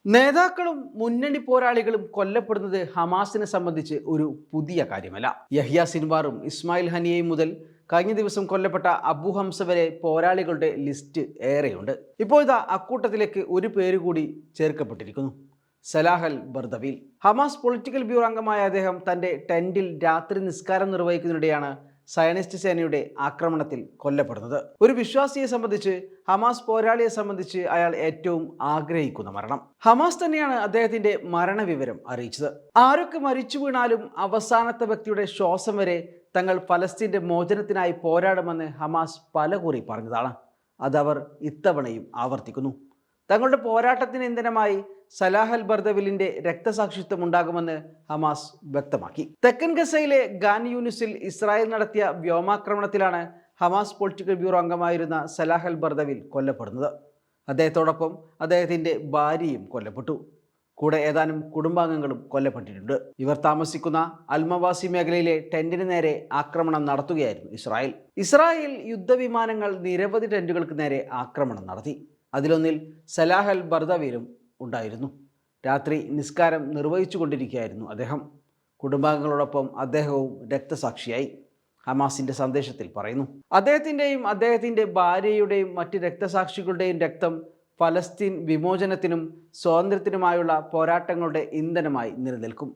നേതാക്കളും മുന്നണി പോരാളികളും കൊല്ലപ്പെടുന്നത് ഹമാസിനെ സംബന്ധിച്ച് ഒരു പുതിയ കാര്യമല്ല. യഹ്യ സിൻവാറും ഇസ്മായിൽ ഹനിയയും മുതൽ കഴിഞ്ഞ ദിവസം കൊല്ലപ്പെട്ട അബു ഹംസ വരെ പോരാളികളുടെ ലിസ്റ്റ് ഏറെയുണ്ട്. ഇപ്പോഴിതാ അക്കൂട്ടത്തിലേക്ക് ഒരു പേര് കൂടി ചേർക്കപ്പെട്ടിരിക്കുന്നു: സലാഹ് അൽ ബർദവിൽ. ഹമാസ് പൊളിറ്റിക്കൽ ബ്യൂറോ അംഗമായ അദ്ദേഹം തൻ്റെ ടെന്റിൽ രാത്രി നിസ്കാരം നിർവഹിക്കുന്നതിനിടെയാണ് സയനിസ്റ്റ് സേനയുടെ ആക്രമണത്തിൽ കൊല്ലപ്പെടുന്നത്. ഒരു വിശ്വാസിയെ സംബന്ധിച്ച്, ഹമാസ് പോരാളിയെ സംബന്ധിച്ച് അയാൾ ഏറ്റവും ആഗ്രഹിക്കുന്ന മരണം. ഹമാസ് തന്നെയാണ് അദ്ദേഹത്തിന്റെ മരണവിവരം അറിയിച്ചത്. ആരൊക്കെ മരിച്ചു വീണാലും അവസാനത്തെ വ്യക്തിയുടെ ശ്വാസം വരെ തങ്ങൾ ഫലസ്തീന്റെ മോചനത്തിനായി പോരാടുമെന്ന് ഹമാസ് പലകുറി പറഞ്ഞതാണ്. അതവർ ഇത്തവണയും ആവർത്തിക്കുന്നു. തങ്ങളുടെ പോരാട്ടത്തിന് ഇന്ധനമായി സലാഹ് അൽ ബർദവിലിന്റെ രക്തസാക്ഷിത്വം ഉണ്ടാകുമെന്ന് ഹമാസ് വ്യക്തമാക്കി. തെക്കൻ ഗസയിലെ ഖാൻ യൂനിസിൽ ഇസ്രായേൽ നടത്തിയ വ്യോമാക്രമണത്തിലാണ് ഹമാസ് പൊളിറ്റിക്കൽ ബ്യൂറോ അംഗമായിരുന്ന സലാഹ് അൽ ബർദവിൽ കൊല്ലപ്പെടുന്നത്. അദ്ദേഹത്തോടൊപ്പം അദ്ദേഹത്തിന്റെ ഭാര്യയും കൊല്ലപ്പെട്ടു. കൂടെ ഏതാനും കുടുംബാംഗങ്ങളും കൊല്ലപ്പെട്ടിട്ടുണ്ട്. ഇവർ താമസിക്കുന്ന അൽമവാസി മേഖലയിലെ ടെന്റിന് നേരെ ആക്രമണം നടത്തുകയായിരുന്നു ഇസ്രായേൽ യുദ്ധവിമാനങ്ങൾ നിരവധി ടെന്റുകൾക്ക് നേരെ ആക്രമണം നടത്തി. അതിലൊന്നിൽ സലാഹ് അൽ ബർദവിലും ഉണ്ടായിരുന്നു. രാത്രി നിസ്കാരം നിർവഹിച്ചു കൊണ്ടിരിക്കുകയായിരുന്നു അദ്ദേഹം. കുടുംബാംഗങ്ങളോടൊപ്പം അദ്ദേഹവും രക്തസാക്ഷിയായി. ഹമാസിന്റെ സന്ദേശത്തിൽ പറയുന്നു, അദ്ദേഹത്തിൻ്റെയും അദ്ദേഹത്തിൻ്റെ ഭാര്യയുടെയും മറ്റ് രക്തസാക്ഷികളുടെയും രക്തം ഫലസ്തീൻ വിമോചനത്തിനും സ്വാതന്ത്ര്യത്തിനുമായുള്ള പോരാട്ടങ്ങളുടെ ഇന്ധനമായി നിലനിൽക്കും.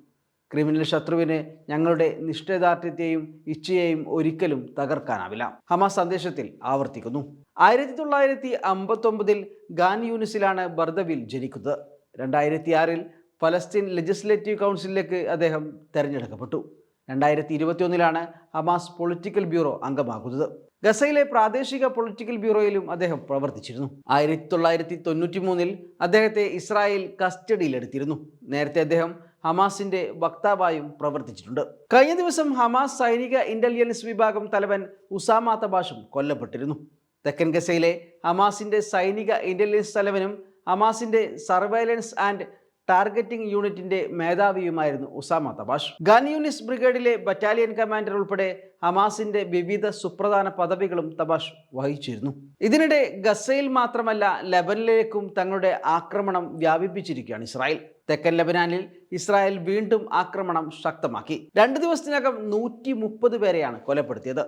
ക്രിമിനൽ ശത്രുവിന് ഞങ്ങളുടെ നിശ്ചയദാർഢ്യത്തെയും ഇച്ഛയെയും ഒരിക്കലും തകർക്കാനാവില്ല, ഹമാസ് സന്ദേശത്തിൽ ആവർത്തിക്കുന്നു. 1959 ഖാൻ യൂനിസിലാണ് ബർദവിൽ ജനിക്കുന്നത്. 2006 ഫലസ്തീൻ ലെജിസ്ലേറ്റീവ് കൗൺസിലിലേക്ക് അദ്ദേഹം തെരഞ്ഞെടുക്കപ്പെട്ടു. 2021 ഹമാസ് പൊളിറ്റിക്കൽ ബ്യൂറോ അംഗമാകുന്നത്. ഗസയിലെ പ്രാദേശിക പൊളിറ്റിക്കൽ ബ്യൂറോയിലും അദ്ദേഹം പ്രവർത്തിച്ചിരുന്നു. 1993 അദ്ദേഹത്തെ ഇസ്രായേൽ കസ്റ്റഡിയിലെടുത്തിരുന്നു. നേരത്തെ അദ്ദേഹം ഹമാസിന്റെ വക്താവായും പ്രവർത്തിച്ചിട്ടുണ്ട്. കഴിഞ്ഞ ദിവസം ഹമാസ് സൈനിക ഇന്റലിജൻസ് വിഭാഗം തലവൻ ഉസാമ തബാഷും കൊല്ലപ്പെട്ടിരുന്നു. തെക്കൻ ഗസയിലെ ഹമാസിന്റെ സൈനിക ഇന്റലിജൻസ് തലവനും ഹമാസിന്റെ സർവൈലൻസ് ആൻഡ് ടാർഗറ്റിംഗ് യൂണിറ്റിന്റെ മേധാവിയുമായിരുന്നു ഉസാമ തബാഷ്. ഖാൻ യൂനിസ് ബ്രിഗേഡിലെ ബറ്റാലിയൻ കമാൻഡർ ഉൾപ്പെടെ ഹമാസിന്റെ വിവിധ സുപ്രധാന പദവികളും തബാഷ് വഹിച്ചിരുന്നു. ഇതിനിടെ ഗസയിൽ മാത്രമല്ല, ലെബനനിലേക്കും തങ്ങളുടെ ആക്രമണം വ്യാപിപ്പിച്ചിരിക്കുകയാണ് ഇസ്രായേൽ. തെക്കൻ ലെബനാനിൽ ഇസ്രായേൽ വീണ്ടും ആക്രമണം ശക്തമാക്കി. 2 ദിവസത്തിനകം 130 പേരെയാണ് കൊലപ്പെടുത്തിയത്.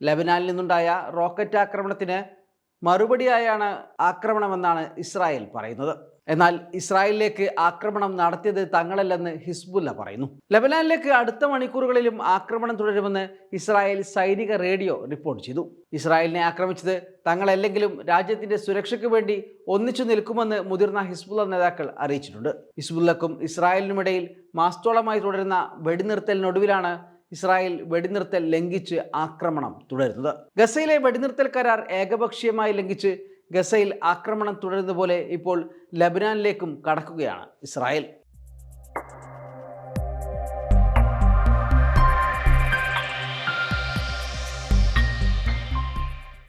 ലെബനാനിൽ നിന്നുണ്ടായ റോക്കറ്റ് ആക്രമണത്തിന് മറുപടിയായാണ് ആക്രമണമെന്നാണ് ഇസ്രായേൽ പറയുന്നത്. എന്നാൽ ഇസ്രായേലിലേക്ക് ആക്രമണം നടത്തിയത് തങ്ങളല്ലെന്ന് ഹിസ്ബുല്ല പറയുന്നു. ലെബനാനിലേക്ക് അടുത്ത മണിക്കൂറുകളിലും ആക്രമണം തുടരുമെന്ന് ഇസ്രായേൽ സൈനിക റേഡിയോ റിപ്പോർട്ട് ചെയ്തു. ഇസ്രായേലിനെ ആക്രമിച്ചത് തങ്ങളല്ലെങ്കിലും രാജ്യത്തിന്റെ സുരക്ഷയ്ക്ക് വേണ്ടി ഒന്നിച്ചു നിൽക്കുമെന്ന് മുതിർന്ന ഹിസ്ബുല്ല നേതാക്കൾ അറിയിച്ചിട്ടുണ്ട്. ഹിസ്ബുല്ലക്കും ഇസ്രായേലിനുമിടയിൽ മാസത്തോളമായി തുടരുന്ന വെടിനിർത്തലിനൊടുവിലാണ് ഇസ്രായേൽ വെടിനിർത്തൽ ലംഘിച്ച് ആക്രമണം തുടരുന്നത്. ഗസയിലെ വെടിനിർത്തൽ കരാർ ഏകപക്ഷീയമായി ലംഘിച്ച് ഗസയിൽ ആക്രമണം തുടരുന്ന പോലെ ഇപ്പോൾ ലബനാനിലേക്കും കടക്കുകയാണ് ഇസ്രായേൽ.